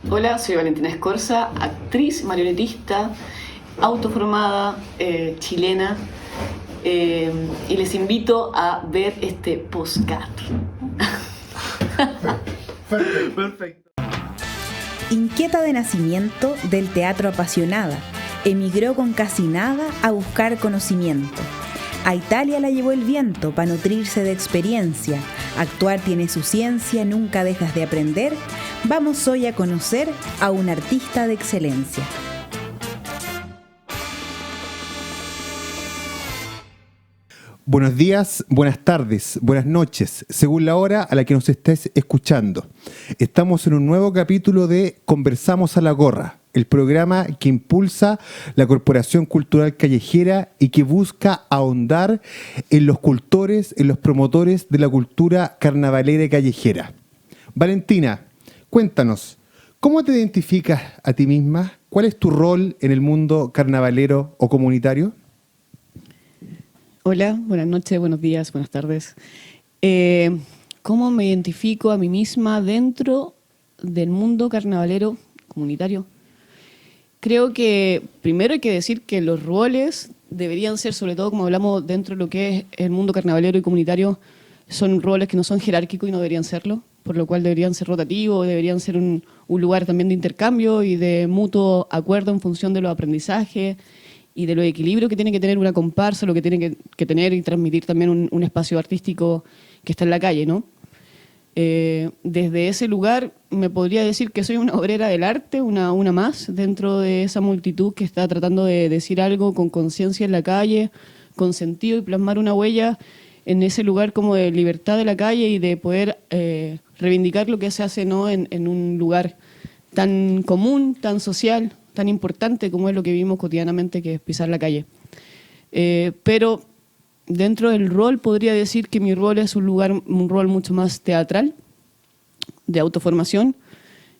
Hola, soy Valentina Escorza, actriz, marionetista, autoformada, chilena, y les invito a ver este podcast. Perfecto. Inquieta de nacimiento, del teatro apasionada, emigró con casi nada a buscar conocimiento. A Italia la llevó el viento para nutrirse de experiencia. Actuar tiene su ciencia, nunca dejas de aprender. Vamos hoy a conocer a un artista de excelencia. Buenos días, buenas tardes, buenas noches, según la hora a la que nos estés escuchando. Estamos en un nuevo capítulo de Conversamos a la Gorra, el programa que impulsa la Corporación Cultural Callejera y que busca ahondar en los cultores, en los promotores de la cultura carnavalera y callejera. Valentina, cuéntanos, ¿cómo te identificas a ti misma? ¿Cuál es tu rol en el mundo carnavalero o comunitario? Hola, buenas noches, buenos días, buenas tardes. ¿Cómo me identifico a mí misma dentro del mundo carnavalero comunitario? Creo que primero hay que decir que los roles deberían ser, sobre todo como hablamos dentro de lo que es el mundo carnavalero y comunitario, son roles que no son jerárquicos y no deberían serlo, por lo cual deberían ser rotativos, deberían ser un lugar también de intercambio y de mutuo acuerdo en función de los aprendizajes y de lo equilibrio que tiene que tener una comparsa, lo que tiene que tener y transmitir también un espacio artístico que está en la calle, ¿no? Desde ese lugar me podría decir que soy una obrera del arte, una más, dentro de esa multitud que está tratando de decir algo con conciencia en la calle, con sentido y plasmar una huella en ese lugar como de libertad de la calle y de poder reivindicar lo que se hace, ¿no? en un lugar tan común, tan social, tan importante como es lo que vivimos cotidianamente, que es pisar la calle. Pero dentro del rol podría decir que mi rol es un rol mucho más teatral, de autoformación,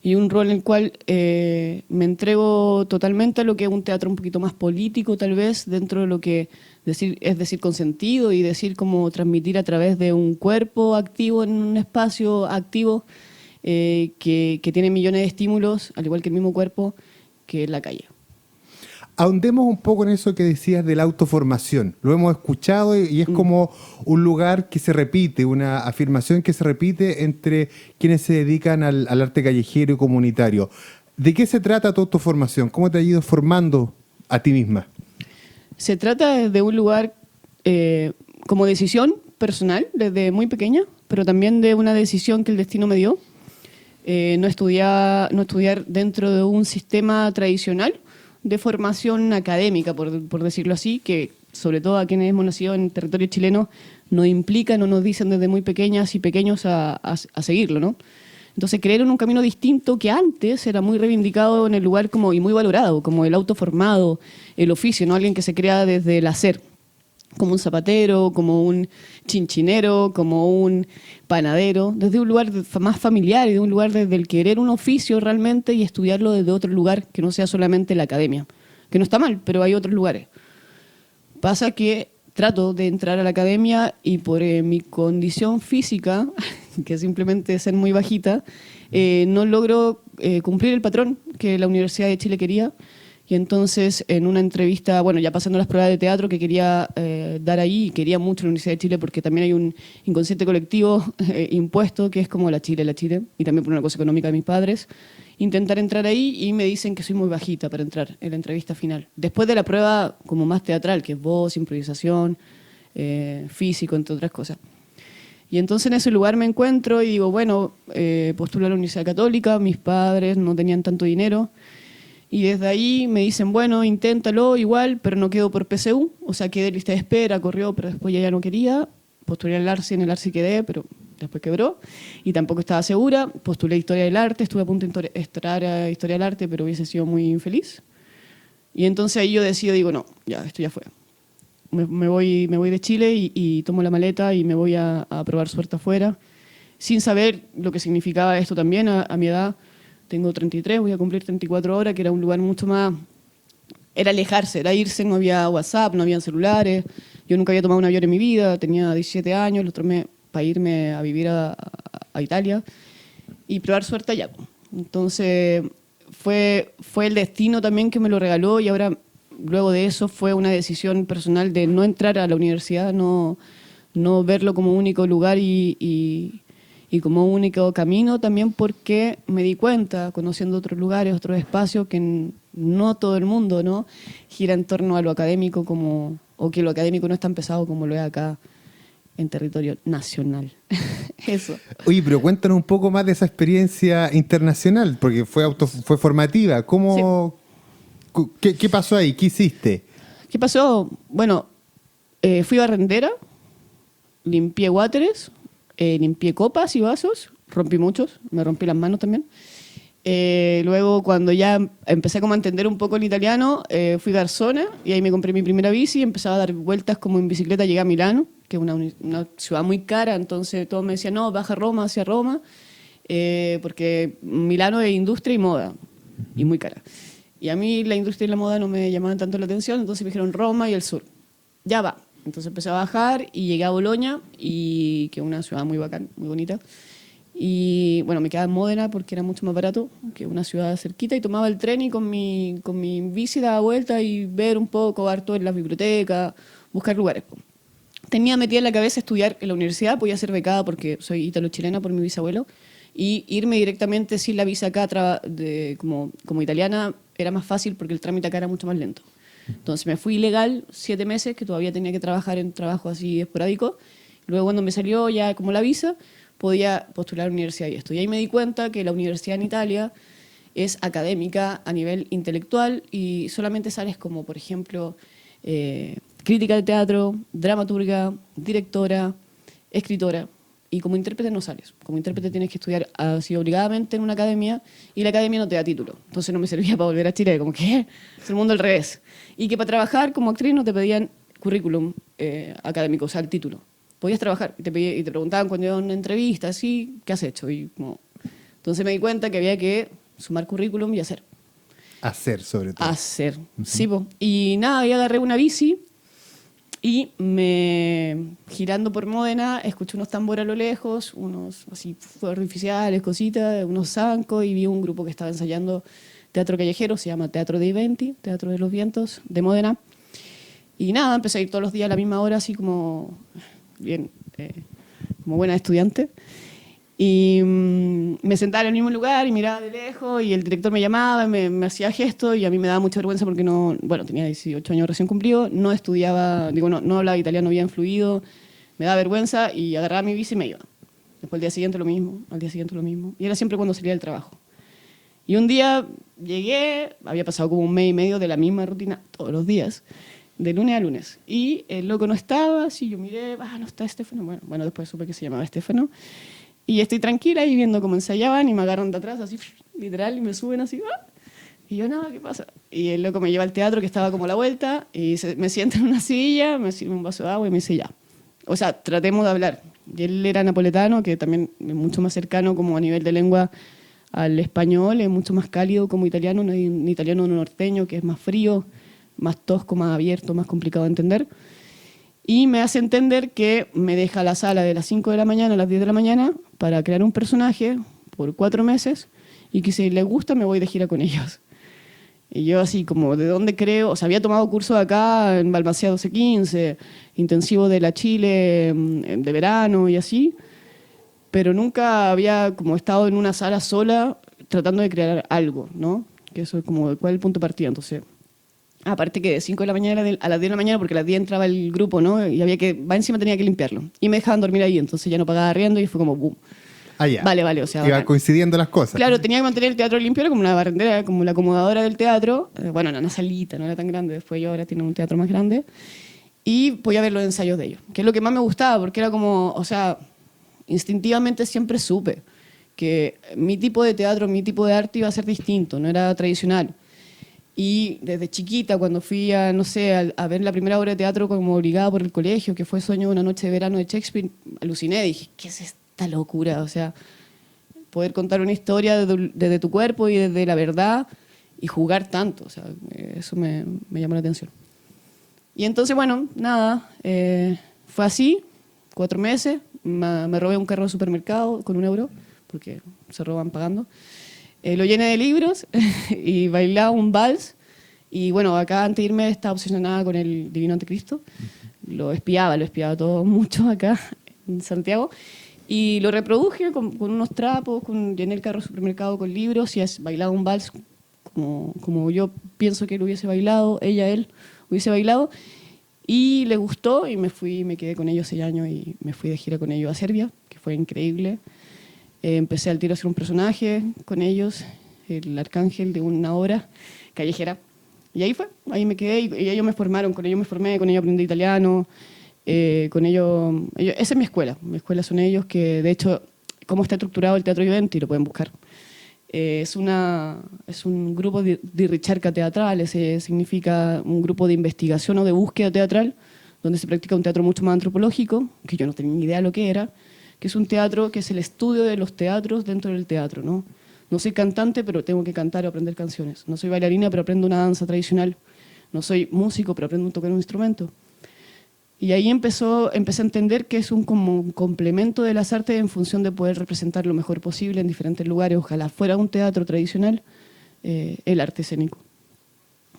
y un rol en el cual me entrego totalmente a lo que es un teatro un poquito más político, tal vez, dentro de lo que es decir con sentido y decir cómo transmitir a través de un cuerpo activo en un espacio activo que tiene millones de estímulos, al igual que el mismo cuerpo, que es la calle. Ahondemos un poco en eso que decías de la autoformación. Lo hemos escuchado y es como un lugar que se repite, una afirmación que se repite entre quienes se dedican al arte callejero y comunitario. ¿De qué se trata tu autoformación? ¿Cómo te has ido formando a ti misma? Se trata de un lugar como decisión personal, desde muy pequeña, pero también de una decisión que el destino me dio. No estudiar dentro de un sistema tradicional de formación académica, por decirlo así, que sobre todo a quienes hemos nacido en territorio chileno nos implican o nos dicen desde muy pequeñas y pequeños a seguirlo, ¿no? Entonces creer en un camino distinto que antes era muy reivindicado en el lugar y muy valorado, como el autoformado, el oficio, ¿no? Alguien que se crea desde el hacer, como un zapatero, como un chinchinero, como un panadero, desde un lugar más familiar y de un lugar desde el querer un oficio realmente y estudiarlo desde otro lugar que no sea solamente la academia, que no está mal, pero hay otros lugares. Pasa que trato de entrar a la academia y por mi condición física, que simplemente es ser muy bajita, no logro cumplir el patrón que la Universidad de Chile quería. Y entonces, en una entrevista, bueno, ya pasando las pruebas de teatro que quería dar ahí, y quería mucho la Universidad de Chile porque también hay un inconsciente colectivo impuesto que es como la Chile, y también por una cosa económica de mis padres, intentar entrar ahí y me dicen que soy muy bajita para entrar en la entrevista final. Después de la prueba como más teatral, que es voz, improvisación, físico, entre otras cosas. Y entonces en ese lugar me encuentro y digo, bueno, postulo a la Universidad Católica, mis padres no tenían tanto dinero. Y desde ahí me dicen, bueno, inténtalo igual, pero no quedo por PSU. O sea, quedé en lista de espera, corrió, pero después ya no quería. Postulé al Arci, en el Arci quedé, pero después quebró. Y tampoco estaba segura. Postulé Historia del Arte, estuve a punto de entrar a Historia del Arte, pero hubiese sido muy infeliz. Y entonces ahí yo decido, digo, no, ya, esto ya fue. Me voy de Chile y tomo la maleta y me voy a probar suerte afuera, sin saber lo que significaba esto también a mi edad. Tengo 33, voy a cumplir 34 ahora, que era un lugar mucho más... Era alejarse, era irse, no había WhatsApp, no había celulares. Yo nunca había tomado un avión en mi vida, tenía 17 años, lo tomé para irme a vivir a Italia y probar suerte allá. Entonces fue el destino también que me lo regaló y ahora, luego de eso, fue una decisión personal de no entrar a la universidad, no verlo como único lugar y como único camino, también porque me di cuenta, conociendo otros lugares, otros espacios, que no todo el mundo, ¿no?, gira en torno a lo académico o que lo académico no es tan pesado como lo es acá en territorio nacional. Eso. Oye, pero cuéntanos un poco más de esa experiencia internacional, porque fue formativa. ¿Cómo, qué pasó ahí? ¿Qué hiciste? ¿Qué pasó? Bueno, fui barrendera, limpié wateres, limpié copas y vasos, rompí muchos, me rompí las manos también. Luego, cuando ya empecé como a entender un poco el italiano, fui garzona y ahí me compré mi primera bici, empezaba a dar vueltas como en bicicleta, llegué a Milano, que es una ciudad muy cara, entonces todos me decían, no, baja a Roma, hacia Roma, porque Milano es industria y moda, y muy cara. Y a mí la industria y la moda no me llamaban tanto la atención, entonces me dijeron Roma y el sur. Ya va. Entonces empecé a bajar y llegué a Bolonia, que es una ciudad muy bacán, muy bonita. Y bueno, me quedaba en Módena porque era mucho más barato que una ciudad cerquita, y tomaba el tren y con mi bici daba vuelta y ver un poco, harto en las bibliotecas, buscar lugares. Tenía metida en la cabeza estudiar en la universidad, podía ser becada porque soy ítalo-chilena por mi bisabuelo, y irme directamente sin la visa acá como italiana era más fácil porque el trámite acá era mucho más lento. Entonces me fui ilegal 7 meses, que todavía tenía que trabajar en trabajos así esporádicos. Luego, cuando me salió ya como la visa, podía postular a la universidad y esto. Y ahí me di cuenta que la universidad en Italia es académica a nivel intelectual y solamente sales como, por ejemplo, crítica de teatro, dramaturga, directora, escritora. Y como intérprete no sales. Como intérprete tienes que estudiar así obligadamente en una academia y la academia no te da título. Entonces no me servía para volver a Chile. Como que es el mundo al revés. Y que para trabajar como actriz no te pedían currículum académico, o sea, el título. Podías trabajar y te preguntaban cuando iba a una entrevista, así, ¿qué has hecho? Entonces me di cuenta que había que sumar currículum y hacer. Hacer, sobre todo. Hacer, sí, po. Y nada, yo agarré una bici y girando por Módena, escuché unos tambores a lo lejos, unos así fuegos artificiales, cositas, unos zancos, y vi un grupo que estaba ensayando teatro callejero, se llama Teatro dei Venti, Teatro de los Vientos, de Módena. Y nada, empecé a ir todos los días a la misma hora, así como bien, como buena estudiante. Y me sentaba en el mismo lugar y miraba de lejos, y el director me llamaba, me hacía gestos, y a mí me daba mucha vergüenza porque tenía 18 años recién cumplido, no estudiaba, no hablaba italiano bien fluido, me daba vergüenza y agarraba mi bici y me iba. Después al día siguiente lo mismo, al día siguiente lo mismo. Y era siempre cuando salía del trabajo. Y un día llegué, había pasado como un mes y medio de la misma rutina todos los días, de lunes a lunes. Y el loco no estaba, así yo miré, no está Estefano. Bueno, después supe que se llamaba Estefano. Y estoy tranquila y viendo cómo ensayaban y me agarran de atrás, así, literal, y me suben así. Y yo, nada, ¿qué pasa? Y el loco me lleva al teatro, que estaba como a la vuelta, y me sienta en una silla, me sirve un vaso de agua y me dice, ya. O sea, tratemos de hablar. Y él era napoletano, que también es mucho más cercano como a nivel de lengua al español, es mucho más cálido como italiano, no hay un italiano norteño que es más frío, más tosco, más abierto, más complicado de entender. Y me hace entender que me deja la sala de las 5 de la mañana a las 10 de la mañana para crear un personaje por 4 meses, y que si les gusta me voy de gira con ellos. Y yo así como, ¿de dónde creo? O sea, había tomado cursos acá en Balmaceda 1215, intensivo de la Chile de verano y así, pero nunca había como estado en una sala sola tratando de crear algo, ¿no? Que eso es como, ¿cuál es el punto de partida? Entonces, aparte que de 5 de la mañana a las 10 de la mañana, porque a las 10 entraba el grupo, ¿no? Y encima tenía que limpiarlo. Y me dejaban dormir ahí, entonces ya no pagaba arriendo y fue como, boom. Ya. Vale, o sea... Iba coincidiendo las cosas. Claro, tenía que mantener el teatro limpio, era como una barrendera, como la acomodadora del teatro. Bueno, era una salita, no era tan grande. Después yo ahora tiene un teatro más grande. Y podía ver los ensayos de ellos, que es lo que más me gustaba, porque era como, o sea, instintivamente siempre supe que mi tipo de teatro, mi tipo de arte iba a ser distinto, no era tradicional. Y desde chiquita, cuando fui a, no sé, a ver la primera obra de teatro como obligada por el colegio, que fue Sueño de una noche de verano de Shakespeare, aluciné, dije, ¿qué es esta locura? O sea, poder contar una historia desde tu cuerpo y desde la verdad y jugar tanto, o sea, eso me llamó la atención. Y entonces, bueno, nada, fue así, 4 meses, me robé un carro de supermercado con 1 euro, porque se roban pagando. Lo llené de libros y bailaba un vals. Y bueno, acá antes de irme estaba obsesionada con el Divino Anticristo. Lo espiaba todo mucho acá en Santiago. Y lo reproduje con unos trapos, llené el carro de supermercado con libros y bailaba un vals como yo pienso que él hubiese bailado, él hubiese bailado. Y le gustó y me quedé con ellos 6 años y me fui de gira con ellos a Serbia, que fue increíble. Empecé al tiro a hacer un personaje con ellos, el arcángel de una obra callejera. Y ahí me quedé y ellos me formaron, con ellos me formé, con ellos aprendí italiano, con ellos, esa es mi escuela son ellos, que de hecho, cómo está estructurado el Teatro Juventi, lo pueden buscar. Es un grupo de ricerca teatrale, significa un grupo de investigación o de búsqueda teatral, donde se practica un teatro mucho más antropológico, que yo no tenía ni idea de lo que era, que es un teatro que es el estudio de los teatros dentro del teatro, ¿no? No soy cantante, pero tengo que cantar o aprender canciones. No soy bailarina, pero aprendo una danza tradicional. No soy músico, pero aprendo a tocar un instrumento. Y ahí empecé a entender que es como un complemento de las artes en función de poder representar lo mejor posible en diferentes lugares. Ojalá fuera un teatro tradicional, el arte escénico,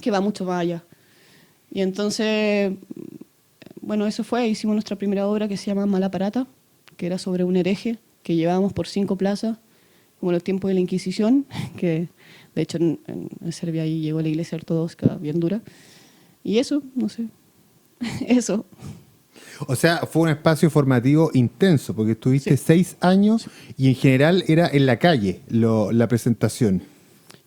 que va mucho más allá. Y entonces, bueno, eso fue. Hicimos nuestra primera obra que se llama Malaparata, que era sobre un hereje que llevábamos por 5 plazas, como en los tiempos de la Inquisición, que de hecho en Serbia ahí llegó la iglesia ortodoxa bien dura. Y eso, no sé, eso. O sea, fue un espacio formativo intenso, porque estuviste 6 años y en general era en la calle la presentación.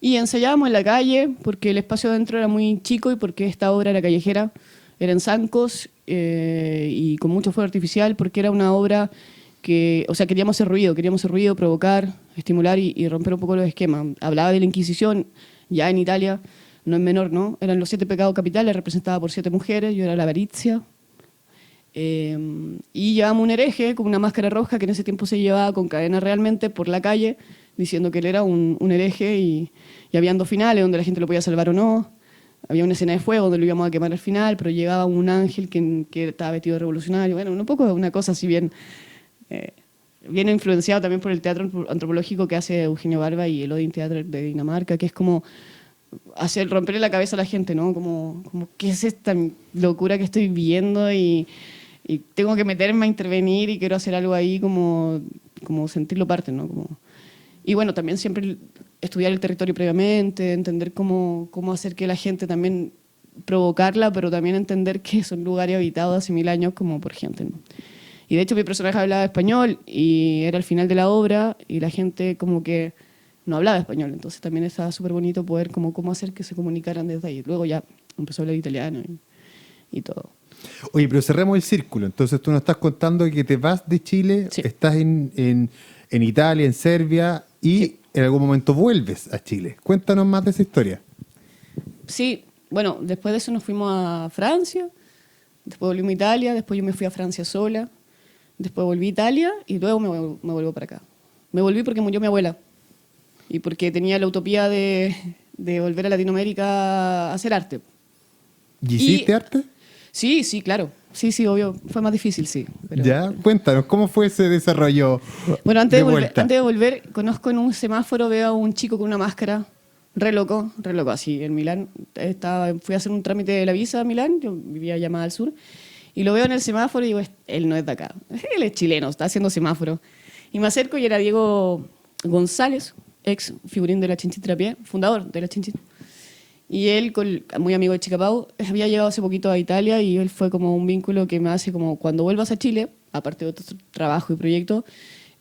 Y ensayábamos en la calle, porque el espacio adentro era muy chico y porque esta obra era callejera, era en zancos y con mucho fuego artificial, porque era una obra que, o sea, queríamos hacer ruido, provocar, estimular y romper un poco los esquemas. Hablaba de la Inquisición, ya en Italia, no es menor, ¿no? Eran los 7 pecados capitales, representada por 7 mujeres, yo era la avaricia. Y llevábamos un hereje con una máscara roja que en ese tiempo se llevaba con cadena realmente por la calle, diciendo que él era un hereje y habían 2 finales donde la gente lo podía salvar o no. Había una escena de fuego donde lo íbamos a quemar al final, pero llegaba un ángel que estaba vestido de revolucionario. Bueno, un poco una cosa así bien influenciado también por el teatro antropológico que hace Eugenio Barba y el Odin Theater de Dinamarca, que es como romperle la cabeza a la gente, ¿no? Como ¿qué es esta locura que estoy viendo? Y tengo que meterme a intervenir y quiero hacer algo ahí como sentirlo parte, ¿no? Y bueno, también siempre estudiar el territorio previamente, entender cómo hacer que la gente también provocarla, pero también entender que son lugares habitados hace 1000 años como por gente, ¿no? Y de hecho mi personaje hablaba español y era el final de la obra y la gente como que no hablaba español, entonces también estaba súper bonito poder cómo hacer que se comunicaran desde ahí. Luego ya empezó a hablar italiano y todo. Oye, pero cerremos el círculo. Entonces tú nos estás contando que te vas de Chile, estás en Italia, en Serbia y en algún momento vuelves a Chile. Cuéntanos más de esa historia. Sí, bueno, después de eso nos fuimos a Francia, después volvimos a Italia, después yo me fui a Francia sola, después volví a Italia y luego me vuelvo para acá. Me volví porque murió mi abuela y porque tenía la utopía de volver a Latinoamérica a hacer arte. ¿Y hiciste arte? Sí, claro. Sí, obvio. Fue más difícil, sí. Pero, ya, cuéntanos, ¿cómo fue ese desarrollo? Bueno, antes de volver, conozco en un semáforo, veo a un chico con una máscara, re loco, así, en Milán. Fui a hacer un trámite de la visa a Milán, yo vivía allá más al sur, y lo veo en el semáforo y digo, él no es de acá. Él es chileno, está haciendo semáforo. Y me acerco y era Diego González, ex figurín de la Chinchilla, fundador de la Chinchilla. Y él, muy amigo de Chica Pau, había llegado hace poquito a Italia y él fue como un vínculo que me hace como cuando vuelvas a Chile, aparte de otro trabajo y proyecto,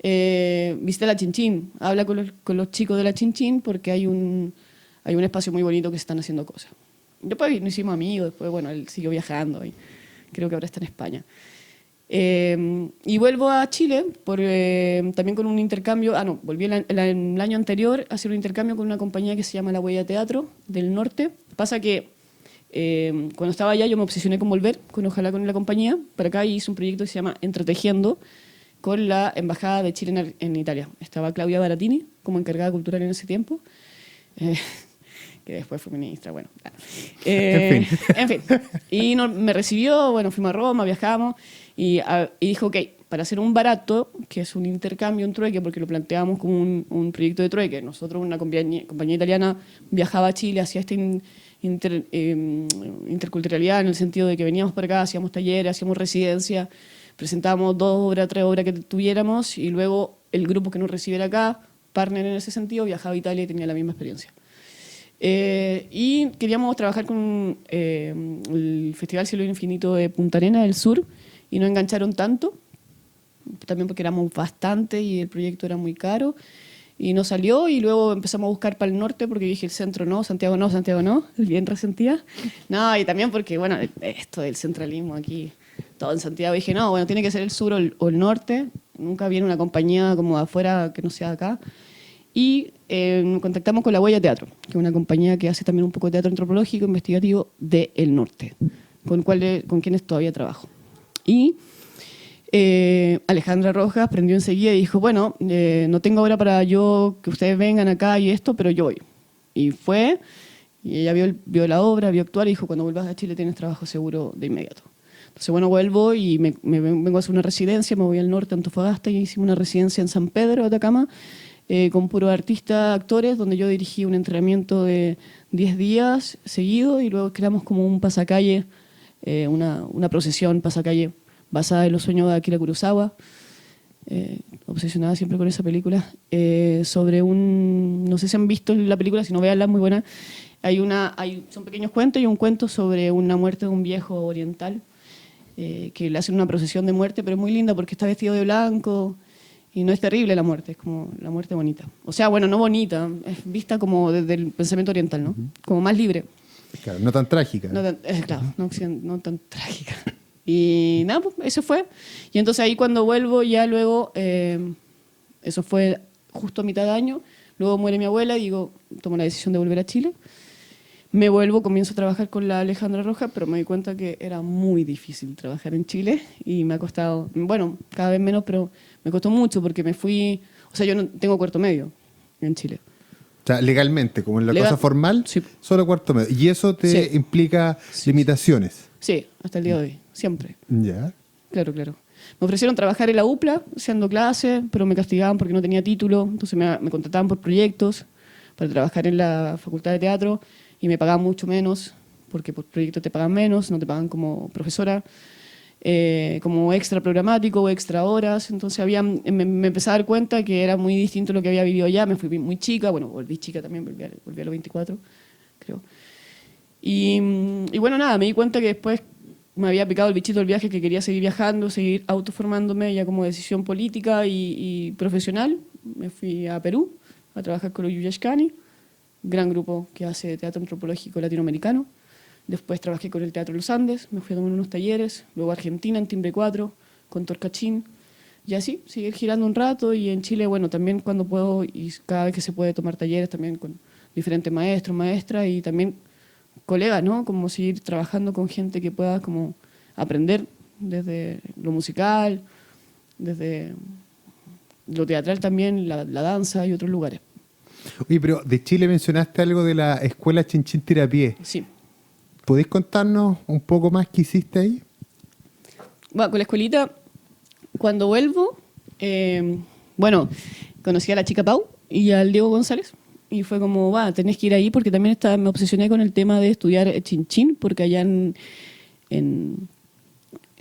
visita la Chinchín, habla con los chicos de la Chinchín porque hay un espacio muy bonito que se están haciendo cosas. Después nos hicimos amigos, después bueno, él siguió viajando y creo que ahora está en España. Y vuelvo a Chile también con un intercambio. Volví el año anterior a hacer un intercambio con una compañía que se llama La Huella Teatro del Norte. Pasa que cuando estaba allá yo me obsesioné con volver, ojalá con la compañía, para acá y hice un proyecto que se llama Entretejiendo con la Embajada de Chile en Italia. Estaba Claudia Baratini como encargada cultural en ese tiempo, que después fue ministra, bueno. En fin. Y me recibió, bueno, fuimos a Roma, viajamos. Y dijo, ok, para hacer un barato, que es un intercambio, un trueque, porque lo planteábamos como un proyecto de trueque. Nosotros, una compañía italiana, viajaba a Chile, hacía esta interculturalidad en el sentido de que veníamos para acá, hacíamos talleres, hacíamos residencia, presentábamos 2 obras, 3 obras que tuviéramos, y luego el grupo que nos recibiera acá, partner en ese sentido, viajaba a Italia y tenía la misma experiencia. Y queríamos trabajar con el Festival Cielo Infinito de Punta Arenas del Sur, y no engancharon tanto, también porque éramos bastante y el proyecto era muy caro, y no salió, y luego empezamos a buscar para el norte, porque dije el centro no, Santiago no, bien resentida. No, y también porque, bueno, esto del centralismo aquí, todo en Santiago, dije, no, bueno, tiene que ser el sur o el norte, nunca viene una compañía como de afuera que no sea de acá. Y nos contactamos con La Huella Teatro, que es una compañía que hace también un poco de teatro antropológico investigativo del norte, con quienes todavía trabajo. Y Alejandra Rojas prendió enseguida y dijo, bueno, no tengo hora para yo que ustedes vengan acá y esto, pero yo voy. Y fue, y ella vio la obra, vio actuar y dijo, cuando vuelvas a Chile tienes trabajo seguro de inmediato. Entonces, bueno, vuelvo y me vengo a hacer una residencia, me voy al norte, a Antofagasta, y hicimos una residencia en San Pedro, de Atacama, con puros artistas, actores, donde yo dirigí un entrenamiento de 10 días seguido, y luego creamos como un pasacalle, una procesión pasacalle basada en los sueños de Akira Kurosawa, obsesionada siempre con esa película, sobre no sé si han visto la película, si no veanla, es muy buena. Son pequeños cuentos y un cuento sobre una muerte de un viejo oriental, que le hacen una procesión de muerte, pero es muy linda porque está vestido de blanco y no es terrible la muerte, es como la muerte bonita. O sea, bueno, no bonita, es vista como desde el pensamiento oriental, ¿no? Como más libre. Claro, no tan trágica. Claro, no tan trágica. Y nada, pues eso fue. Y entonces ahí cuando vuelvo ya luego, eso fue justo a mitad de año, luego muere mi abuela y digo, tomo la decisión de volver a Chile. Me vuelvo, comienzo a trabajar con la Alejandra Rojas, pero me di cuenta que era muy difícil trabajar en Chile y me ha costado, bueno, cada vez menos, pero me costó mucho porque me fui, o sea, yo no tengo cuarto medio en Chile. O sea, legalmente, como en la cosa formal, sí. Solo cuarto medio. ¿Y eso te implica limitaciones? Sí, hasta el día de hoy, siempre. Ya. Claro. Me ofrecieron trabajar en la UPLA, haciendo clases, pero me castigaban porque no tenía título, entonces me contrataban por proyectos para trabajar en la Facultad de Teatro y me pagaban mucho menos, porque por proyectos te pagan menos, no te pagan como profesora, como extra programático o extra horas. Entonces me empecé a dar cuenta que era muy distinto lo que había vivido allá. Me fui muy chica, bueno, volví chica también, volví a los 24, creo. Y bueno, nada, me di cuenta que después me había picado el bichito del viaje, que quería seguir viajando, seguir autoformándome ya como decisión política y profesional. Me fui a Perú a trabajar con los Yuyashkani, gran grupo que hace teatro antropológico latinoamericano. Después trabajé con el Teatro Los Andes, me fui a tomar unos talleres, luego a Argentina en Timbre 4, con Torcachín, y así, seguir girando un rato. Y en Chile, bueno, también cuando puedo y cada vez que se puede tomar talleres también con diferentes maestros, maestras y también colegas, ¿no? Como seguir trabajando con gente que pueda como aprender desde lo musical, desde lo teatral también, la danza y otros lugares. Oye, pero de Chile mencionaste algo de la Escuela Chinchín Tirapié. Sí. ¿Podés contarnos un poco más qué hiciste ahí? Bueno, con la escuelita, cuando vuelvo, bueno, conocí a la chica Pau y al Diego González. Y fue como, tenés que ir ahí, porque también me obsesioné con el tema de estudiar chinchín, porque allá en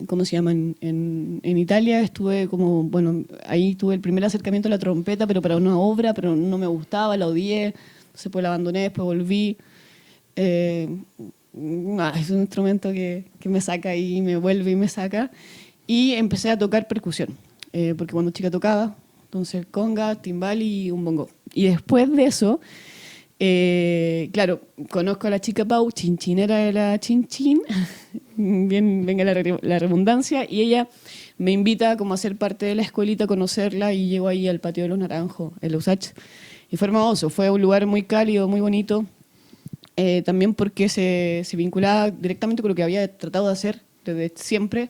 ¿cómo se llama? En Italia estuve como, bueno, ahí tuve el primer acercamiento a la trompeta, pero para una obra, pero no me gustaba, la odié, entonces pues la abandoné, después volví. Es un instrumento que me saca y me vuelve y me saca. Y empecé a tocar percusión, porque cuando chica tocaba, entonces conga, timbal y un bongo. Y después de eso, claro, conozco a la chica Pau, chinchinera de la Chinchín, bien, venga la redundancia, y ella me invita como a ser parte de la escuelita, a conocerla, y llego ahí al Patio de los Naranjos, en Usach. Y fue hermoso, fue un lugar muy cálido, muy bonito, también porque se vinculaba directamente con lo que había tratado de hacer desde siempre,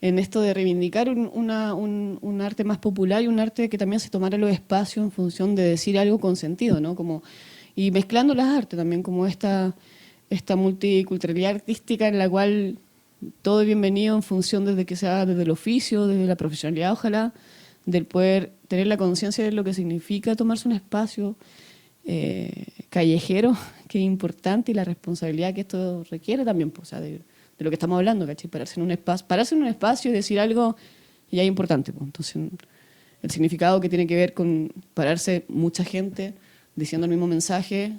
en esto de reivindicar un arte más popular y un arte que también se tomara los espacios en función de decir algo con sentido, ¿no? Como, y mezclando las artes también, como esta multiculturalidad artística en la cual todo es bienvenido en función desde que sea desde el oficio, desde la profesionalidad, ojalá, del poder tener la conciencia de lo que significa tomarse un espacio callejero, que es importante, y la responsabilidad que esto requiere también, pues, o sea, de lo que estamos hablando, ¿cachai? Pararse en un espacio y decir algo ya es importante, pues. Entonces, el significado que tiene que ver con pararse mucha gente diciendo el mismo mensaje,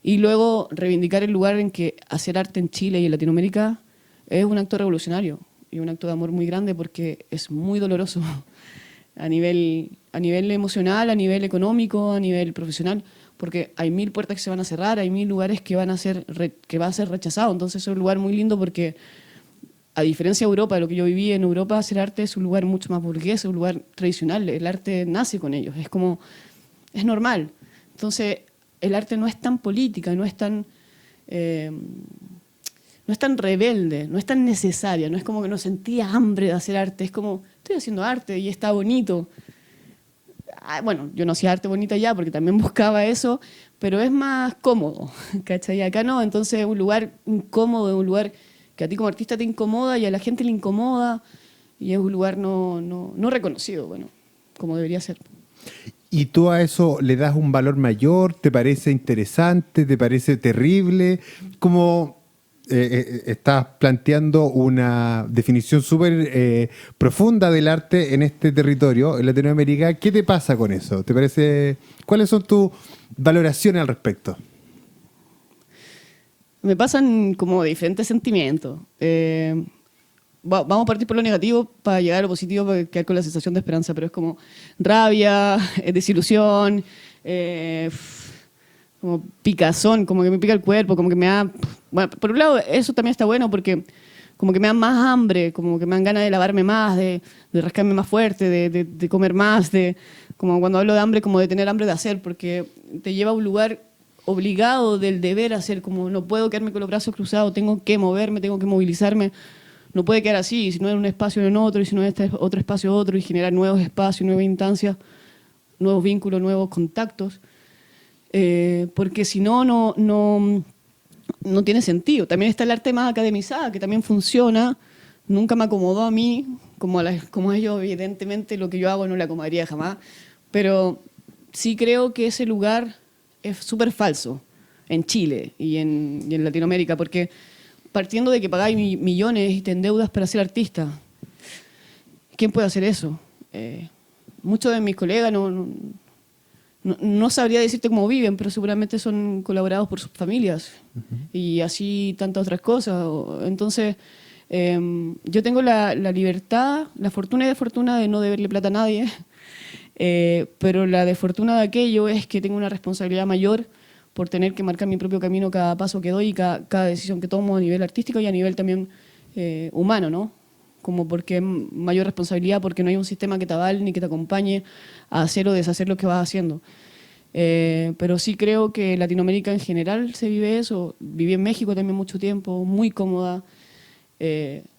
y luego reivindicar el lugar en que hacer arte en Chile y en Latinoamérica es un acto revolucionario y un acto de amor muy grande, porque es muy doloroso a nivel emocional, a nivel económico, a nivel profesional, porque hay 1000 puertas que se van a cerrar, hay 1000 lugares que va a ser rechazado. Entonces es un lugar muy lindo porque, a diferencia de Europa, de lo que yo viví en Europa, hacer arte es un lugar mucho más burgués, es un lugar tradicional, el arte nace con ellos, es normal. Entonces el arte no es tan política, no es tan rebelde, no es tan necesaria, no es como que no sentía hambre de hacer arte, es como, estoy haciendo arte y está bonito. Bueno, yo no hacía arte bonita ya porque también buscaba eso, pero es más cómodo, ¿cachai? Acá no, entonces es un lugar incómodo, es un lugar que a ti como artista te incomoda y a la gente le incomoda, y es un lugar no reconocido, bueno, como debería ser. ¿Y tú a eso le das un valor mayor? ¿Te parece interesante? ¿Te parece terrible? Como estás planteando una definición súper profunda del arte en este territorio, en Latinoamérica. ¿Qué te pasa con eso? ¿Te parece? ¿Cuáles son tus valoraciones al respecto? Me pasan como diferentes sentimientos. Vamos a partir por lo negativo para llegar a lo positivo, para quedar con la sensación de esperanza, pero es como rabia, desilusión, como picazón, como que me pica el cuerpo, como que me da... Bueno, por un lado, eso también está bueno porque como que me dan más hambre, como que me dan ganas de lavarme más, de rascarme más fuerte, de comer más, como cuando hablo de hambre, como de tener hambre de hacer, porque te lleva a un lugar obligado del deber hacer, como no puedo quedarme con los brazos cruzados, tengo que moverme, tengo que movilizarme, no puede quedar así, si no en un espacio en otro, y si no en este otro espacio otro, y generar nuevos espacios, nuevas instancias, nuevos vínculos, nuevos contactos, porque si no tiene sentido. También está el arte más academizado, que también funciona, nunca me acomodó a mí, como a ellos, evidentemente lo que yo hago no le acomodaría jamás, pero sí creo que ese lugar es súper falso en Chile y en Latinoamérica, porque partiendo de que pagáis millones y te endeudas para ser artista, ¿quién puede hacer eso? Muchos de mis colegas no sabría decirte cómo viven, pero seguramente son colaborados por sus familias. Y así tantas otras cosas. Entonces, yo tengo la libertad, la fortuna y desfortuna de no deberle plata a nadie, pero la desfortuna de aquello es que tengo una responsabilidad mayor por tener que marcar mi propio camino cada paso que doy y cada decisión que tomo a nivel artístico y a nivel también humano, ¿no? Como porque es mayor responsabilidad, porque no hay un sistema que te avale ni que te acompañe a hacer o deshacer lo que vas haciendo. Pero sí creo que en Latinoamérica en general se vive eso. Viví en México también mucho tiempo, muy cómoda,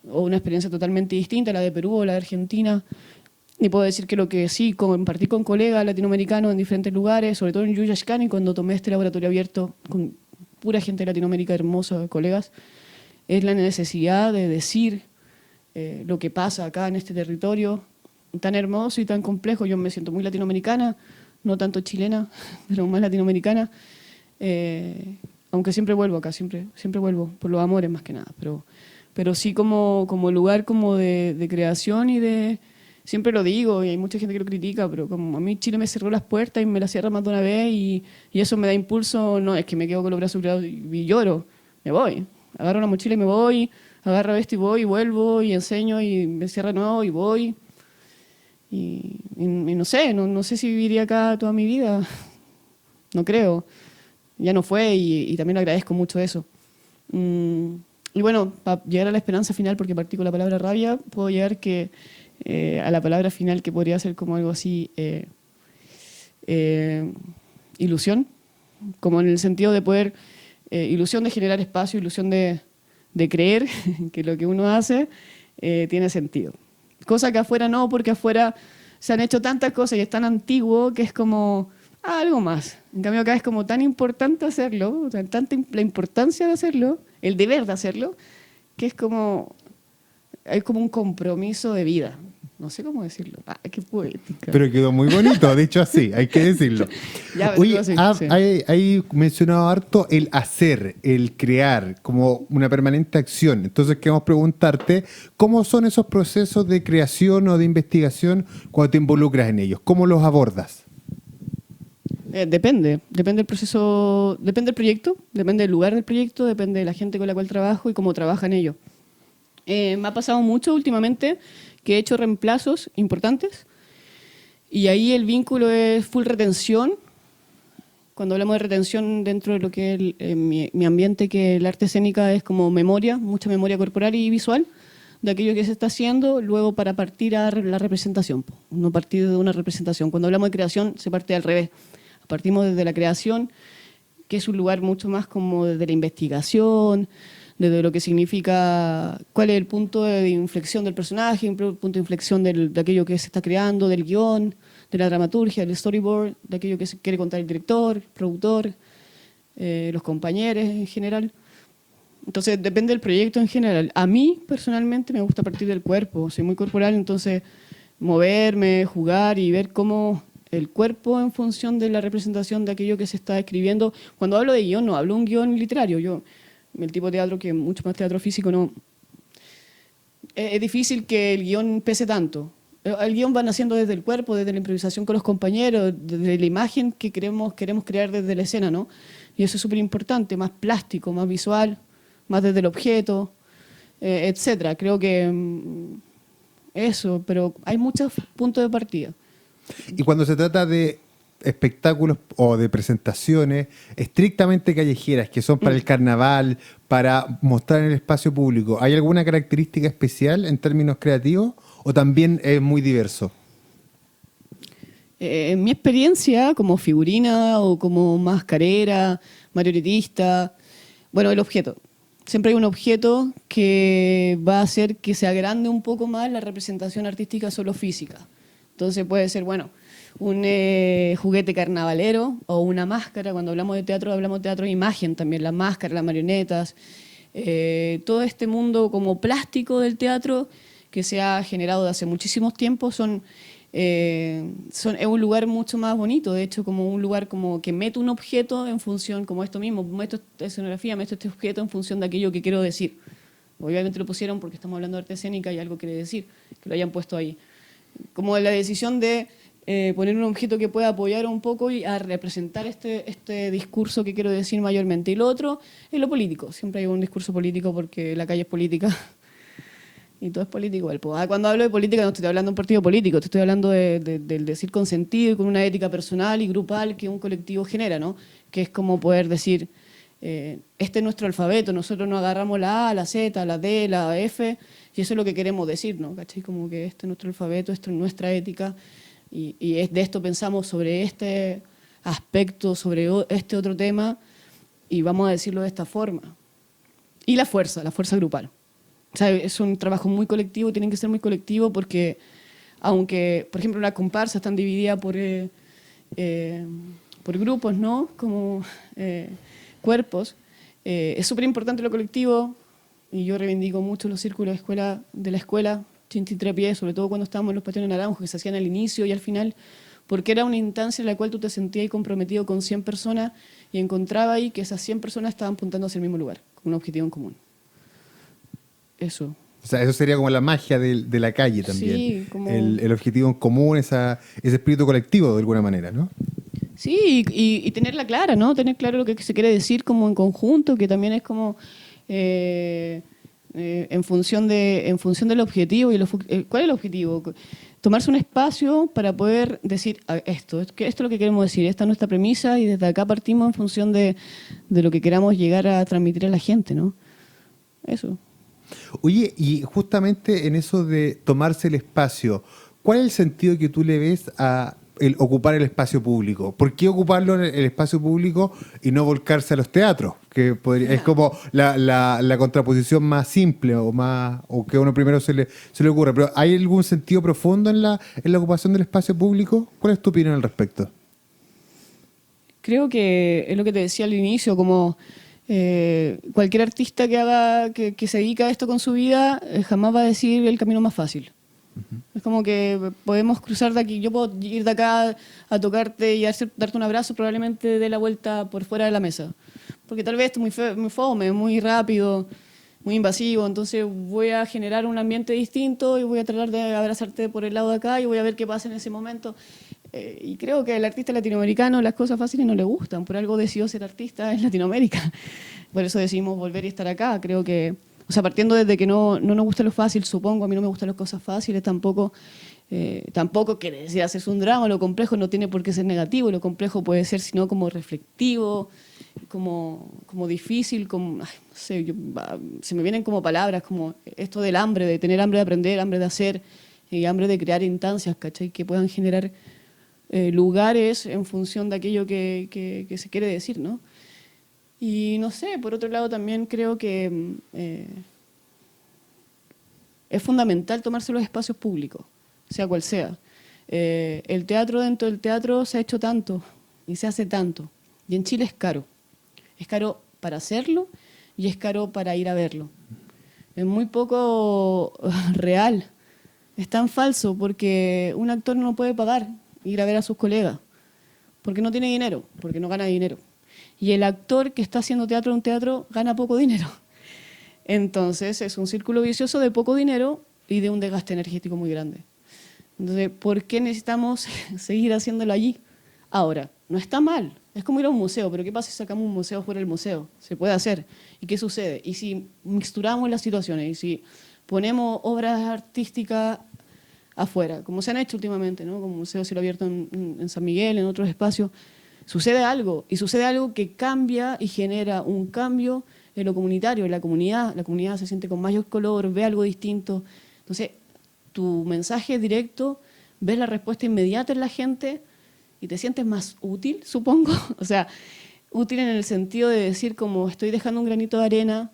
o una experiencia totalmente distinta a la de Perú o la de Argentina. Y puedo decir que lo que sí compartí con colegas latinoamericanos en diferentes lugares, sobre todo en Yuyashkani, cuando tomé este laboratorio abierto con pura gente de Latinoamérica hermosa, colegas, es la necesidad de decir lo que pasa acá en este territorio tan hermoso y tan complejo. Yo me siento muy latinoamericana, no tanto chilena, pero más latinoamericana, aunque siempre vuelvo acá, siempre vuelvo, por los amores más que nada, pero sí como lugar como de creación y de... Siempre lo digo y hay mucha gente que lo critica, pero como a mí Chile me cerró las puertas y me las cierra más de una vez y eso me da impulso, no es que me quedo con los brazos cruzados y lloro, me voy, agarro la mochila y me voy, agarro esto y voy y vuelvo y enseño y me cierra de nuevo y voy y no sé si viviría acá toda mi vida, no creo, ya no fue y también agradezco mucho eso. Y bueno, para llegar a la esperanza final, porque partí con la palabra rabia, puedo llegar a la palabra final que podría ser como algo así, ilusión, como en el sentido de poder, ilusión de generar espacio, ilusión de creer que lo que uno hace tiene sentido. Cosa que afuera no, porque afuera se han hecho tantas cosas y es tan antiguo que es como algo más. En cambio acá es como tan importante hacerlo, o sea, tanta la importancia de hacerlo, el deber de hacerlo, que es como, hay como un compromiso de vida. No sé cómo decirlo. Qué poética. Pero quedó muy bonito, de hecho así, hay que decirlo. Ya, Oye, así, sí. hay mencionado harto el hacer, el crear, como una permanente acción. Entonces queremos preguntarte, ¿cómo son esos procesos de creación o de investigación cuando te involucras en ellos? ¿Cómo los abordas? Depende del proceso, depende del proyecto, depende del lugar del proyecto, depende de la gente con la cual trabajo y cómo trabaja en ello. Me ha pasado mucho últimamente que he hecho reemplazos importantes y ahí el vínculo es full retención. Cuando hablamos de retención dentro de lo que es mi ambiente, que el arte escénica es como memoria, mucha memoria corporal y visual de aquello que se está haciendo, luego para partir a la representación, no partir de una representación. Cuando hablamos de creación se parte al revés. Partimos desde la creación, que es un lugar mucho más como desde la investigación, desde lo que significa, cuál es el punto de inflexión del personaje, el punto de inflexión de aquello que se está creando, del guión, de la dramaturgia, del storyboard, de aquello que se quiere contar el director, el productor, los compañeros en general. Entonces depende del proyecto en general. A mí personalmente me gusta partir del cuerpo, soy muy corporal, entonces moverme, jugar y ver cómo el cuerpo en función de la representación de aquello que se está escribiendo. Cuando hablo de guión, no hablo de un guión literario. Yo, el tipo de teatro que mucho más teatro físico, no. Es difícil que el guión pese tanto. El guión va naciendo desde el cuerpo, desde la improvisación con los compañeros, desde la imagen que queremos crear desde la escena, ¿no? Y eso es súper importante, más plástico, más visual, más desde el objeto, etcétera. Creo que eso, pero hay muchos puntos de partida. Y cuando se trata de espectáculos o de presentaciones estrictamente callejeras, que son para el carnaval, para mostrar en el espacio público, ¿hay alguna característica especial en términos creativos o también es muy diverso? En mi experiencia como figurina o como mascarera, marionetista, bueno, el objeto. Siempre hay un objeto que va a hacer que se agrande un poco más la representación artística solo física. Entonces puede ser, bueno, un juguete carnavalero o una máscara. Cuando hablamos de teatro de imagen también, las máscaras, las marionetas, todo este mundo como plástico del teatro que se ha generado de hace muchísimos tiempos es un lugar mucho más bonito, de hecho como un lugar como que meto un objeto en función, como esto mismo, meto esta escenografía, meto este objeto en función de aquello que quiero decir. Obviamente lo pusieron porque estamos hablando de arte escénica y algo quiere decir, que lo hayan puesto ahí. Como la decisión de poner un objeto que pueda apoyar un poco y a representar este discurso que quiero decir mayormente. Y lo otro es lo político. Siempre hay un discurso político porque la calle es política y todo es político. Cuando hablo de política no estoy hablando de un partido político, te estoy hablando del decir con sentido y con una ética personal y grupal que un colectivo genera, ¿no? Que es como poder decir, este es nuestro alfabeto, nosotros nos agarramos la A, la Z, la D, la F, y eso es lo que queremos decir, ¿no? ¿Cachai? Como que este es nuestro alfabeto, esto es nuestra ética, y de esto pensamos sobre este aspecto, sobre este otro tema, y vamos a decirlo de esta forma. Y la fuerza grupal. O sea, es un trabajo muy colectivo, tienen que ser muy colectivo porque, aunque, por ejemplo, las comparsas están divididas por grupos, ¿no? Como cuerpos, es súper importante lo colectivo. Y yo reivindico mucho los círculos de la escuela, Chinchitrapié, sobre todo cuando estábamos en los patrones naranjos, que se hacían al inicio y al final, porque era una instancia en la cual tú te sentías comprometido con 100 personas y encontraba ahí que esas 100 personas estaban apuntando hacia el mismo lugar, con un objetivo en común. Eso. O sea, eso sería como la magia de la calle también. Sí, como... el objetivo en común, ese espíritu colectivo de alguna manera, ¿no? Sí, y tenerla clara, ¿no? Tener claro lo que se quiere decir como en conjunto, que también es como... en función del objetivo. ¿Cuál es el objetivo? Tomarse un espacio para poder decir esto es lo que queremos decir, esta es nuestra premisa y desde acá partimos en función de lo que queramos llegar a transmitir a la gente, ¿no? Eso. Oye, y justamente en eso de tomarse el espacio, ¿cuál es el sentido que tú le ves a el ocupar el espacio público? ¿Por qué ocuparlo en el espacio público y no volcarse a los teatros? Que es como la contraposición más simple o que a uno primero se le ocurre. Pero ¿hay algún sentido profundo en la ocupación del espacio público? ¿Cuál es tu opinión al respecto? Creo que es lo que te decía al inicio, como cualquier artista que se dedica a esto con su vida jamás va a decir el camino más fácil. Es como que podemos cruzar de aquí. Yo puedo ir de acá a tocarte y darte un abrazo, probablemente dé la vuelta por fuera de la mesa. Porque tal vez esto es muy fome, muy rápido, muy invasivo. Entonces voy a generar un ambiente distinto y voy a tratar de abrazarte por el lado de acá y voy a ver qué pasa en ese momento. Y creo que al artista latinoamericano las cosas fáciles no le gustan. Por algo decidió ser artista en Latinoamérica. Por eso decidimos volver y estar acá. Creo que... O sea, partiendo desde que no nos gusta lo fácil, supongo, a mí no me gustan las cosas fáciles, tampoco quiere decir hacerse un drama, lo complejo no tiene por qué ser negativo, lo complejo puede ser sino como reflectivo, como difícil, no sé, se me vienen como palabras, como esto del hambre, de tener hambre de aprender, hambre de hacer, y hambre de crear instancias, ¿cachai? Que puedan generar lugares en función de aquello que se quiere decir, ¿no? Y no sé, por otro lado también creo que es fundamental tomarse los espacios públicos, sea cual sea. El teatro, dentro del teatro se ha hecho tanto y se hace tanto. Y en Chile es caro. Es caro para hacerlo y es caro para ir a verlo. Es muy poco real. Es tan falso porque un actor no puede pagar ir a ver a sus colegas. Porque no tiene dinero, porque no gana dinero. Y el actor que está haciendo teatro en un teatro gana poco dinero. Entonces es un círculo vicioso de poco dinero y de un desgaste energético muy grande. Entonces, ¿por qué necesitamos seguir haciéndolo allí? Ahora, no está mal. Es como ir a un museo, pero ¿qué pasa si sacamos un museo fuera del museo? Se puede hacer. ¿Y qué sucede? Y si mixturamos las situaciones y si ponemos obras artísticas afuera, como se han hecho últimamente, ¿no? Como Museo Cielo Abierto en San Miguel, en otros espacios, sucede algo, y sucede algo que cambia y genera un cambio en lo comunitario, en la comunidad se siente con mayor color, ve algo distinto. Entonces, tu mensaje directo, ves la respuesta inmediata en la gente y te sientes más útil, supongo. O sea, útil en el sentido de decir como estoy dejando un granito de arena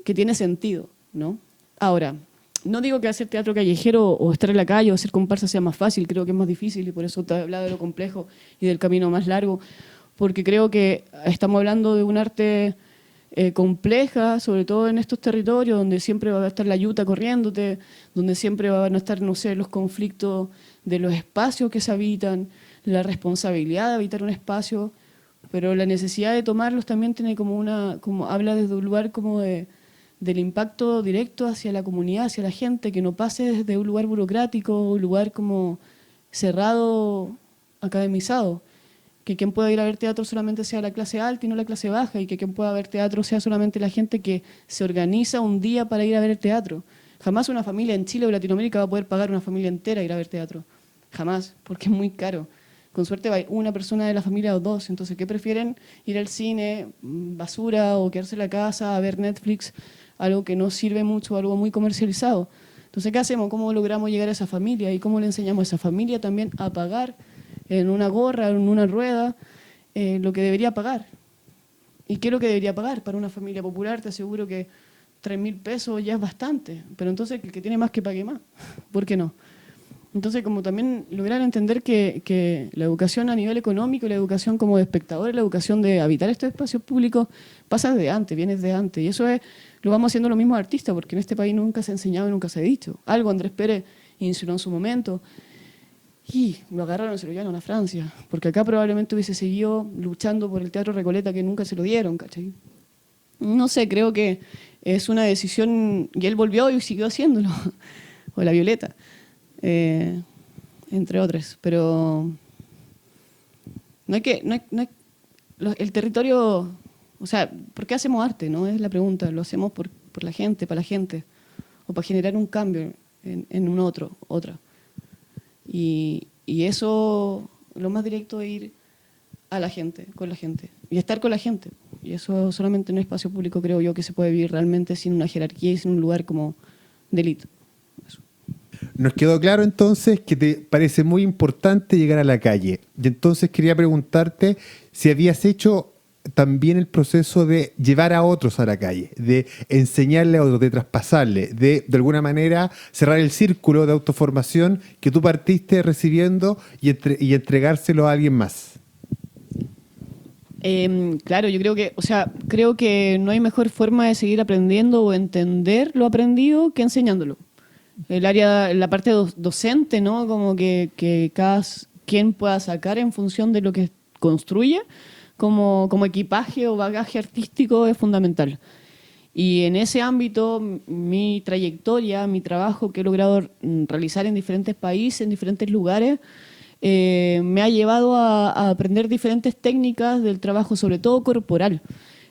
que tiene sentido, ¿no? Ahora, no digo que hacer teatro callejero o estar en la calle o hacer comparsa sea más fácil, creo que es más difícil y por eso te he hablado de lo complejo y del camino más largo, porque creo que estamos hablando de un arte compleja, sobre todo en estos territorios donde siempre va a estar la yuta corriéndote, donde siempre van a estar, no sé, los conflictos de los espacios que se habitan, la responsabilidad de habitar un espacio, pero la necesidad de tomarlos también tiene como habla desde un lugar como del impacto directo hacia la comunidad, hacia la gente, que no pase desde un lugar burocrático, un lugar como cerrado, academizado. Que quien pueda ir a ver teatro solamente sea la clase alta y no la clase baja, y que quien pueda ver teatro sea solamente la gente que se organiza un día para ir a ver el teatro. Jamás una familia en Chile o Latinoamérica va a poder pagar una familia entera ir a ver teatro. Jamás, porque es muy caro. Con suerte va una persona de la familia o dos. Entonces, ¿qué prefieren? Ir al cine, basura, o quedarse en la casa a ver Netflix, algo que no sirve mucho, algo muy comercializado. Entonces, ¿qué hacemos? ¿Cómo logramos llegar a esa familia? ¿Y cómo le enseñamos a esa familia también a pagar en una gorra, en una rueda, lo que debería pagar? ¿Y qué es lo que debería pagar? Para una familia popular te aseguro que 3.000 pesos ya es bastante, pero entonces el que tiene más que pague más. ¿Por qué no? Entonces, como también lograr entender que la educación a nivel económico, la educación como de espectadores, la educación de habitar estos espacios públicos, pasa desde antes, viene desde antes. Y eso lo vamos haciendo los mismos artistas, porque en este país nunca se ha enseñado y nunca se ha dicho. Algo Andrés Pérez insinuó en su momento, y lo agarraron y se lo llevaron a Francia, porque acá probablemente hubiese seguido luchando por el Teatro Recoleta, que nunca se lo dieron, ¿cachai? No sé, creo que es una decisión, y él volvió y siguió haciéndolo, o la Violeta. Entre otras, pero el territorio, o sea, ¿por qué hacemos arte? No es la pregunta, lo hacemos por la gente, para la gente, o para generar un cambio en un otra. Y eso, lo más directo es ir a la gente, con la gente, y estar con la gente. Y eso solamente en un espacio público creo yo que se puede vivir realmente sin una jerarquía y sin un lugar como de élite. Nos quedó claro entonces que te parece muy importante llegar a la calle. Y entonces quería preguntarte si habías hecho también el proceso de llevar a otros a la calle, de enseñarle a otros, de traspasarle, de alguna manera cerrar el círculo de autoformación que tú partiste recibiendo y entregárselo a alguien más. Claro, yo creo que no hay mejor forma de seguir aprendiendo o entender lo aprendido que enseñándolo. La parte docente, ¿no? Como que cada quien pueda sacar en función de lo que construye, como equipaje o bagaje artístico es fundamental. Y en ese ámbito, mi trayectoria, mi trabajo que he logrado realizar en diferentes países, en diferentes lugares, me ha llevado a aprender diferentes técnicas del trabajo, sobre todo corporal,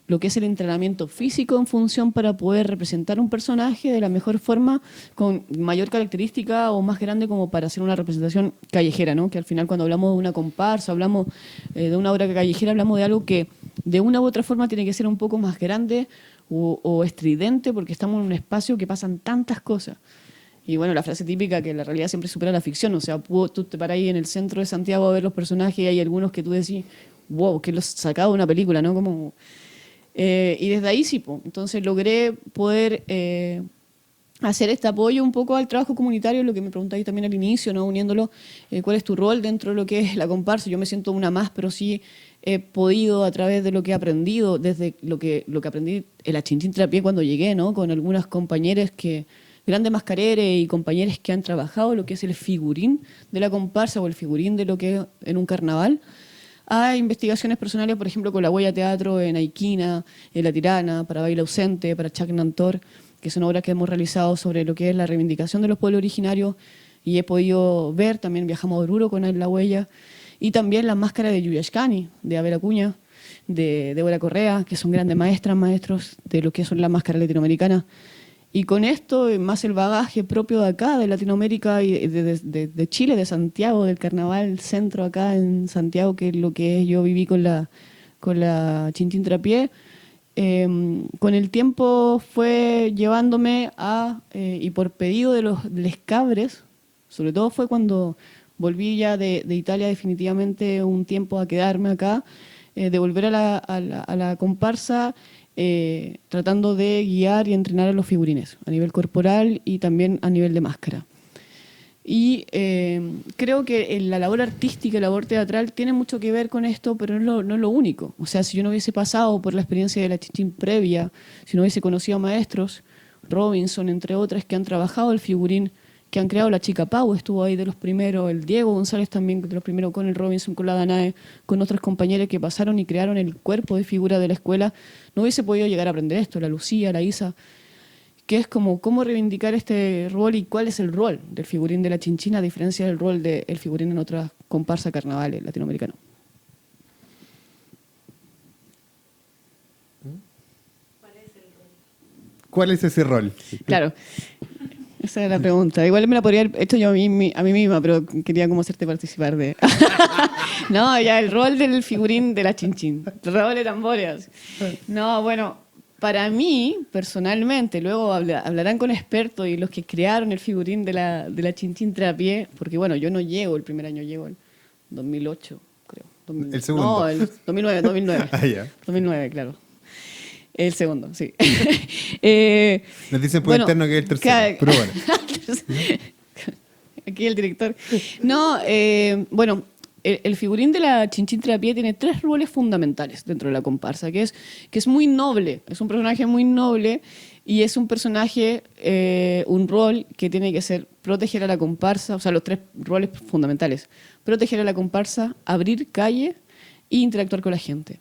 lo que es el entrenamiento físico en función para poder representar un personaje de la mejor forma, con mayor característica o más grande como para hacer una representación callejera, ¿no? Que al final cuando hablamos de una comparsa, hablamos de una obra callejera, hablamos de algo que de una u otra forma tiene que ser un poco más grande o estridente, porque estamos en un espacio que pasan tantas cosas. Y bueno, la frase típica que la realidad siempre supera la ficción, o sea, tú te paras ahí en el centro de Santiago a ver los personajes y hay algunos que tú decís, wow, que los sacado de una película, ¿no? Como... y desde ahí sí, entonces logré poder hacer este apoyo un poco al trabajo comunitario, lo que me preguntáis también al inicio, ¿no? Uniéndolo, cuál es tu rol dentro de lo que es la comparsa. Yo me siento una más, pero sí he podido a través de lo que he aprendido, desde lo que aprendí en la Chinchín Trapié cuando llegué, ¿no? Con algunas compañeras grandes mascareres y compañeros que han trabajado lo que es el figurín de la comparsa o el figurín de lo que es en un carnaval, a investigaciones personales, por ejemplo, con la Huella Teatro en Aiquina, en La Tirana, para Baile Ausente, para Chac Nantor, que son obras que hemos realizado sobre lo que es la reivindicación de los pueblos originarios, y he podido ver, también viajamos a Oruro con La Huella, y también las máscaras de Yuyashkani, de Abel Acuña, de Débora Correa, que son grandes maestros de lo que son las máscaras latinoamericanas. Y con esto, más el bagaje propio de acá, de Latinoamérica y de Chile, de Santiago, del carnaval centro acá en Santiago, que es lo que yo viví con la Chinchín Trapié, con el tiempo fue llevándome y por pedido de los les cabres, sobre todo fue cuando volví ya de Italia definitivamente un tiempo a quedarme acá, de volver a la comparsa, tratando de guiar y entrenar a los figurines a nivel corporal y también a nivel de máscara. Y creo que la labor artística, la labor teatral tiene mucho que ver con esto, pero no es lo único. O sea, si yo no hubiese pasado por la experiencia de la Chinchín previa, si no hubiese conocido a maestros, Robinson, entre otras, que han trabajado el figurín, que han creado la Chica Pau, estuvo ahí de los primeros, el Diego González también de los primeros, con el Robinson, con la Danae, con otros compañeros que pasaron y crearon el cuerpo de figura de la escuela, no hubiese podido llegar a aprender esto, la Lucía, la Isa, que es como cómo reivindicar este rol y cuál es el rol del figurín de la Chinchina, a diferencia del rol del figurín en otras comparsas carnavales latinoamericanos. ¿Cuál es ese rol? Claro. Esa es la pregunta. Igual me la podría haber hecho yo a mí misma, pero quería como hacerte participar de... No, ya, el rol del figurín de la Chinchín. Rol de tambores. No, bueno, para mí, personalmente, luego hablarán con expertos y los que crearon el figurín de la Chinchín Trapié, porque bueno, yo no llego el primer año, llego el 2008, creo. ¿El segundo? No, el 2009. Ah, ya. 2009, claro. El segundo, sí. Nos dicen por interno que es el tercero, pero bueno. Aquí el director. No, bueno, el figurín de la Chinchín Trapié tiene 3 roles fundamentales dentro de la comparsa, que es muy noble, es un personaje muy noble y es un personaje, un rol que tiene que ser proteger a la comparsa, o sea, los 3 roles fundamentales: proteger a la comparsa, abrir calle e interactuar con la gente.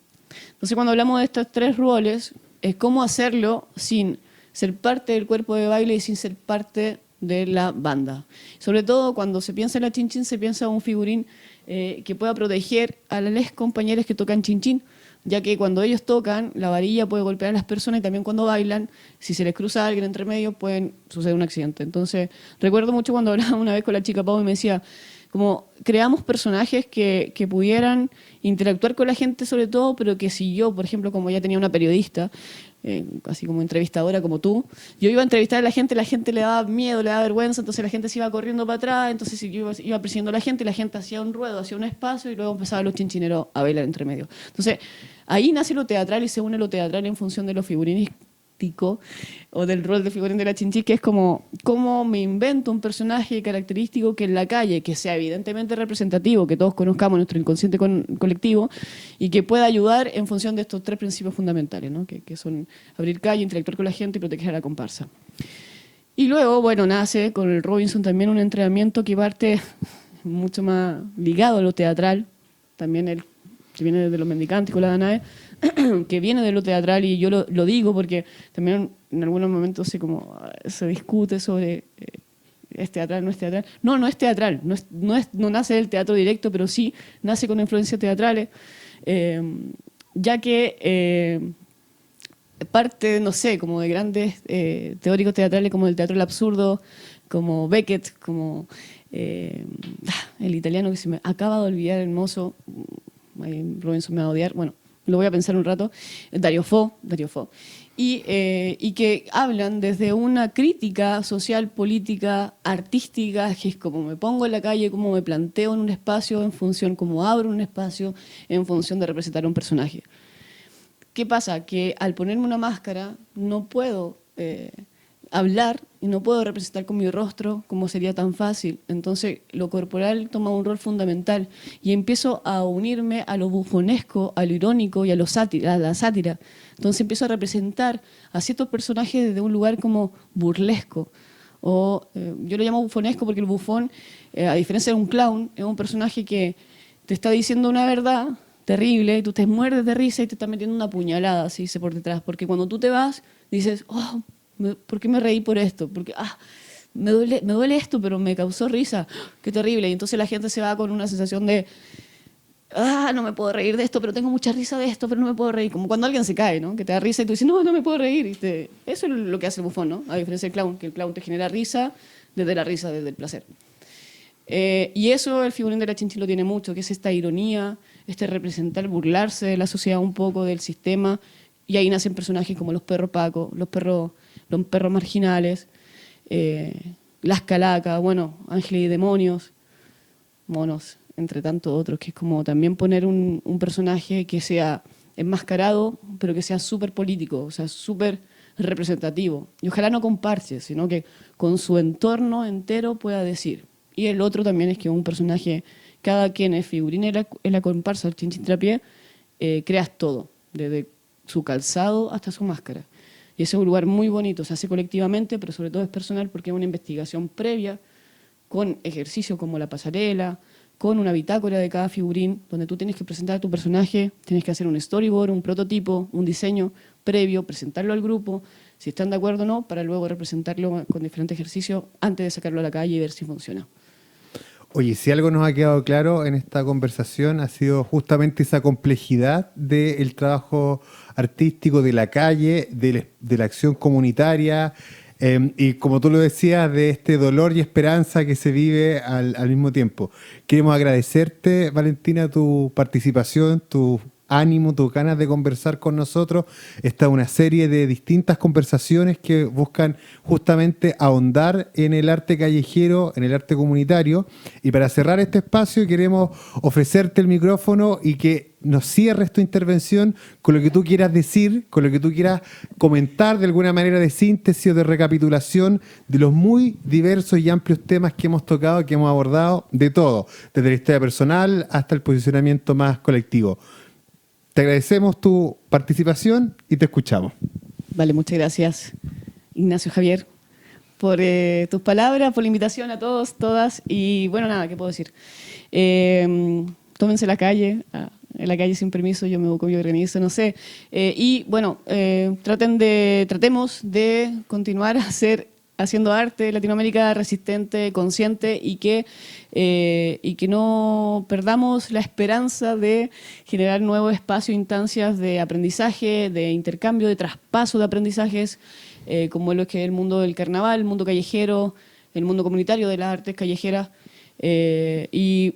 Entonces, cuando hablamos de estos 3 roles, es cómo hacerlo sin ser parte del cuerpo de baile y sin ser parte de la banda. Sobre todo, cuando se piensa en la Chinchín, se piensa en un figurín que pueda proteger a los compañeros que tocan Chinchín, ya que cuando ellos tocan, la varilla puede golpear a las personas y también cuando bailan, si se les cruza a alguien entre medio, puede suceder un accidente. Entonces, recuerdo mucho cuando hablaba una vez con la chica Pau y me decía, como creamos personajes que pudieran interactuar con la gente sobre todo, pero que si yo, por ejemplo, como ya tenía una periodista, así como entrevistadora como tú, yo iba a entrevistar a la gente le daba miedo, le daba vergüenza, entonces la gente se iba corriendo para atrás, entonces yo iba persiguiendo a la gente hacía un ruedo, hacía un espacio y luego empezaban los chinchineros a bailar entre medio. Entonces, ahí nace lo teatral y se une lo teatral en función de los figurines característico o del rol de figurín de la Chinchis, que es como cómo me invento un personaje característico que en la calle, que sea evidentemente representativo, que todos conozcamos nuestro inconsciente colectivo y que pueda ayudar en función de estos 3 principios fundamentales, ¿no? que son abrir calle, interactuar con la gente y proteger a la comparsa. Y luego, bueno, nace con el Robinson también un entrenamiento que parte mucho más ligado a lo teatral, también el que viene de los mendicantes con la Danae, que viene de lo teatral, y yo lo digo porque también en algunos momentos se discute sobre ¿es teatral, no es teatral? No, no es teatral, no nace del teatro directo, pero sí nace con influencias teatrales, ya que parte, no sé, como de grandes teóricos teatrales como el teatro del absurdo, como Beckett, como el italiano que se me acaba de olvidar, hermoso, Robinson me va a odiar, bueno, lo voy a pensar un rato, Dario Fo, y que hablan desde una crítica social, política, artística, que es como me pongo en la calle, como me planteo en un espacio, en función, como abro un espacio, en función de representar a un personaje. ¿Qué pasa? Que al ponerme una máscara no puedo hablar y no puedo representar con mi rostro como sería tan fácil. Entonces lo corporal toma un rol fundamental y empiezo a unirme a lo bufonesco, a lo irónico y a la sátira. Entonces empiezo a representar a ciertos personajes desde un lugar como burlesco. O yo lo llamo bufonesco porque el bufón, a diferencia de un clown, es un personaje que te está diciendo una verdad terrible y tú te muerdes de risa y te está metiendo una puñalada así por detrás. Porque cuando tú te vas, dices, oh, ¿por qué me reí por esto? Porque me duele esto, pero me causó risa. Qué terrible. Y entonces la gente se va con una sensación de no me puedo reír de esto, pero tengo mucha risa de esto, pero no me puedo reír. Como cuando alguien se cae, ¿no? Que te da risa y tú dices, no me puedo reír. Eso es lo que hace el bufón, ¿no? A diferencia del clown, que el clown te genera risa, desde el placer. Y eso el figurín de la Chinchis lo tiene mucho, que es esta ironía, representar, burlarse de la sociedad un poco, del sistema. Y ahí nacen personajes como los perros pacos, los perros marginales, las calacas, bueno, ángeles y demonios, monos, entre tantos otros, que es como también poner un personaje que sea enmascarado, pero que sea súper político, o sea, súper representativo. Y ojalá no con parches, sino que con su entorno entero pueda decir. Y el otro también es que un personaje, cada quien es figurín en la comparsa, el Chinchis Trapié, creas todo, desde su calzado hasta su máscara. Y ese es un lugar muy bonito, se hace colectivamente, pero sobre todo es personal porque es una investigación previa con ejercicios como la pasarela, con una bitácora de cada figurín, donde tú tienes que presentar a tu personaje, tienes que hacer un storyboard, un prototipo, un diseño previo, presentarlo al grupo, si están de acuerdo o no, para luego representarlo con diferentes ejercicios antes de sacarlo a la calle y ver si funciona. Oye, si algo nos ha quedado claro en esta conversación ha sido justamente esa complejidad del trabajo artístico, de la calle, de la acción comunitaria, y como tú lo decías, de este dolor y esperanza que se vive al mismo tiempo. Queremos agradecerte, Valentina, tu participación, tu ánimo, tus ganas de conversar con nosotros. Esta es una serie de distintas conversaciones que buscan justamente ahondar en el arte callejero, en el arte comunitario. Y para cerrar este espacio queremos ofrecerte el micrófono y que nos cierres tu intervención con lo que tú quieras decir, con lo que tú quieras comentar de alguna manera de síntesis o de recapitulación de los muy diversos y amplios temas que hemos tocado, que hemos abordado, de todo, desde la historia personal hasta el posicionamiento más colectivo. Te agradecemos tu participación y te escuchamos. Vale, muchas gracias, Ignacio Javier, por tus palabras, por la invitación a todos, todas. Y bueno, nada, ¿qué puedo decir? Tómense la calle, en la calle sin permiso, yo me busco, yo organizo, no sé. Y bueno, tratemos de continuar haciendo arte, Latinoamérica resistente, consciente, y que no perdamos la esperanza de generar nuevos espacios, instancias de aprendizaje, de intercambio, de traspaso de aprendizajes, como lo que es el mundo del carnaval, el mundo callejero, el mundo comunitario de las artes callejeras, y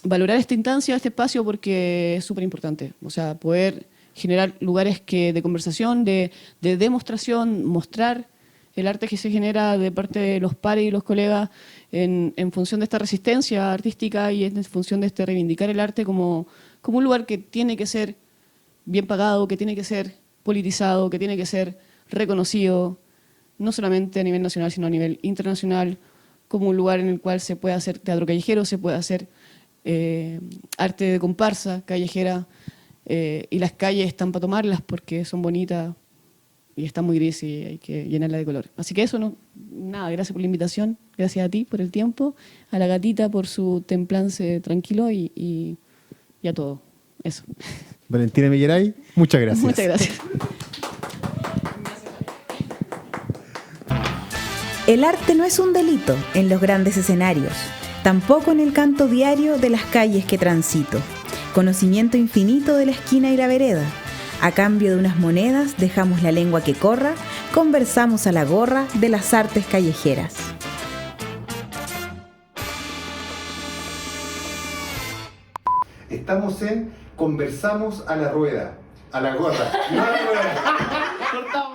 valorar esta instancia, este espacio, porque es súper importante. O sea, poder generar lugares de conversación, de demostración, mostrar el arte que se genera de parte de los pares y los colegas en función de esta resistencia artística y en función de reivindicar el arte como un lugar que tiene que ser bien pagado, que tiene que ser politizado, que tiene que ser reconocido, no solamente a nivel nacional, sino a nivel internacional, como un lugar en el cual se puede hacer teatro callejero, se puede hacer arte de comparsa callejera, y las calles están para tomarlas porque son bonitas y está muy gris y hay que llenarla de color. Así que eso, nada, gracias por la invitación, gracias a ti por el tiempo, a la gatita por su templance tranquilo y a todo. Eso. Valentina Milleray, muchas gracias. Muchas gracias. El arte no es un delito en los grandes escenarios, tampoco en el canto diario de las calles que transito. Conocimiento infinito de la esquina y la vereda. A cambio de unas monedas dejamos la lengua que corra, conversamos a la gorra de las artes callejeras. Estamos en Conversamos a la rueda. A la gorra. No a la rueda.